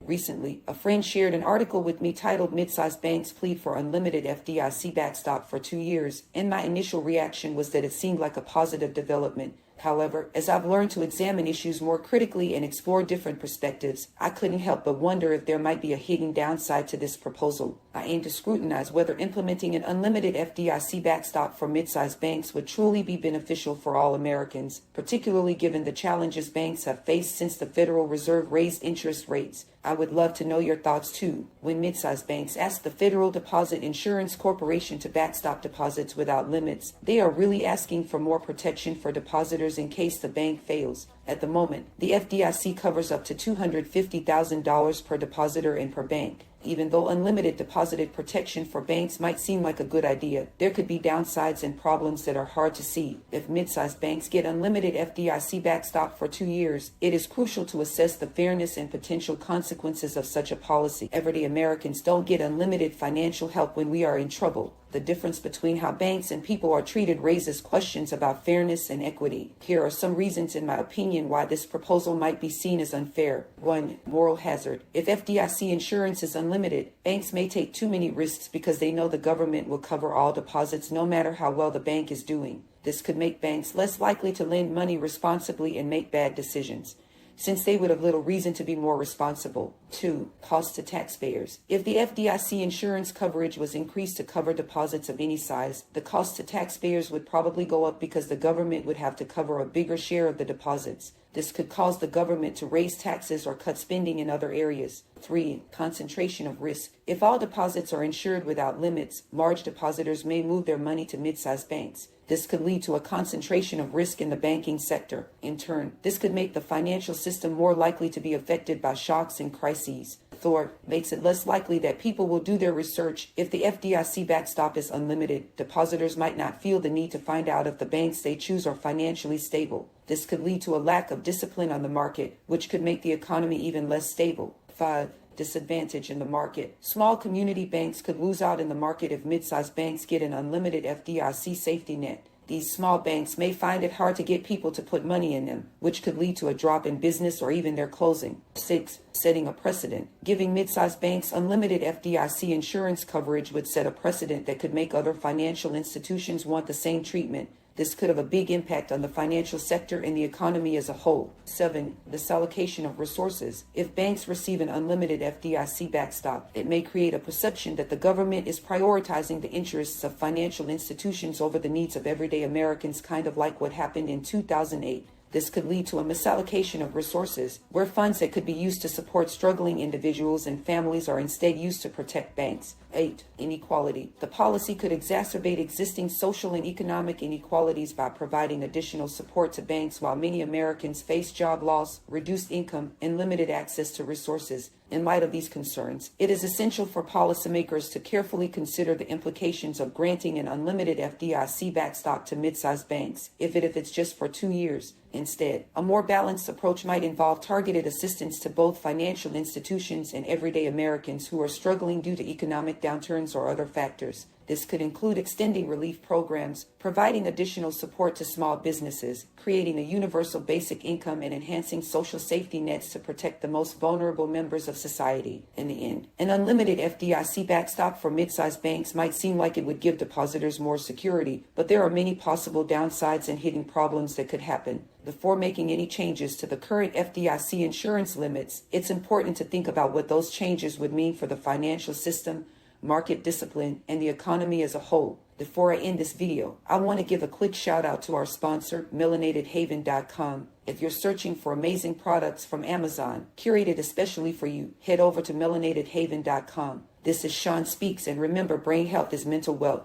Recently, a friend shared an article with me titled "Midsize Banks Plead for Unlimited FDIC Backstop for 2 Years," and my initial reaction was that it seemed like a positive development. However, as I've learned to examine issues more critically and explore different perspectives, I couldn't help but wonder if there might be a hidden downside to this proposal. I aim to scrutinize whether implementing an unlimited FDIC backstop for mid-sized banks would truly be beneficial for all Americans, particularly given the challenges banks have faced since the Federal Reserve raised interest rates. I would love to know your thoughts too. When mid-sized banks ask the Federal Deposit Insurance Corporation to backstop deposits without limits, they are really asking for more protection for depositors in case the bank fails. At the moment, the FDIC covers up to $250,000 per depositor and per bank. Even though unlimited deposit protection for banks might seem like a good idea, there could be downsides and problems that are hard to see. If mid-sized banks get unlimited FDIC backstop for 2 years, it is crucial to assess the fairness and potential consequences of such a policy. Everyday Americans don't get unlimited financial help when we are in trouble. The difference between how banks and people are treated raises questions about fairness and equity. Here are some reasons, in my opinion, why this proposal might be seen as unfair. 1. Moral hazard. If FDIC insurance is unlimited, banks may take too many risks because they know the government will cover all deposits no matter how well the bank is doing. This could make banks less likely to lend money responsibly and make bad decisions, since they would have little reason to be more responsible. 2. Cost to taxpayers. If the FDIC insurance coverage was increased to cover deposits of any size, the cost to taxpayers would probably go up because the government would have to cover a bigger share of the deposits. This could cause the government to raise taxes or cut spending in other areas. 3. Concentration of risk. If all deposits are insured without limits, large depositors may move their money to mid-sized banks. This could lead to a concentration of risk in the banking sector. In turn, this could make the financial system more likely to be affected by shocks and crises. Third, makes it less likely that people will do their research. If the FDIC backstop is unlimited, depositors might not feel the need to find out if the banks they choose are financially stable. This could lead to a lack of discipline on the market, which could make the economy even less stable. 5. Disadvantage in the market. Small community banks could lose out in the market if mid-sized banks get an unlimited FDIC safety net. These small banks may find it hard to get people to put money in them, which could lead to a drop in business or even their closing. 6. Setting a precedent. Giving mid-sized banks unlimited FDIC insurance coverage would set a precedent that could make other financial institutions want the same treatment. This could have a big impact on the financial sector and the economy as a whole. 7. Misallocation of resources. If banks receive an unlimited FDIC backstop, it may create a perception that the government is prioritizing the interests of financial institutions over the needs of everyday Americans, kind of like what happened in 2008. This could lead to a misallocation of resources, where funds that could be used to support struggling individuals and families are instead used to protect banks. 8. Inequality. The policy could exacerbate existing social and economic inequalities by providing additional support to banks while many Americans face job loss, reduced income, and limited access to resources. In light of these concerns, it is essential for policymakers to carefully consider the implications of granting an unlimited FDIC backstop to mid-sized banks, if it's just for 2 years. Instead, a more balanced approach might involve targeted assistance to both financial institutions and everyday Americans who are struggling due to economic downturns or other factors. This could include extending relief programs, providing additional support to small businesses, creating a universal basic income, and enhancing social safety nets to protect the most vulnerable members of society. In the end, an unlimited FDIC backstop for mid-sized banks might seem like it would give depositors more security, but there are many possible downsides and hidden problems that could happen. Before making any changes to the current FDIC insurance limits, it's important to think about what those changes would mean for the financial system, market discipline, and the economy as a whole. Before I end this video, I want to give a quick shout out to our sponsor, MelanatedHaven.com. If you're searching for amazing products from Amazon, curated especially for you, head over to MelanatedHaven.com. This is Sean Speaks, and remember, brain health is mental wealth.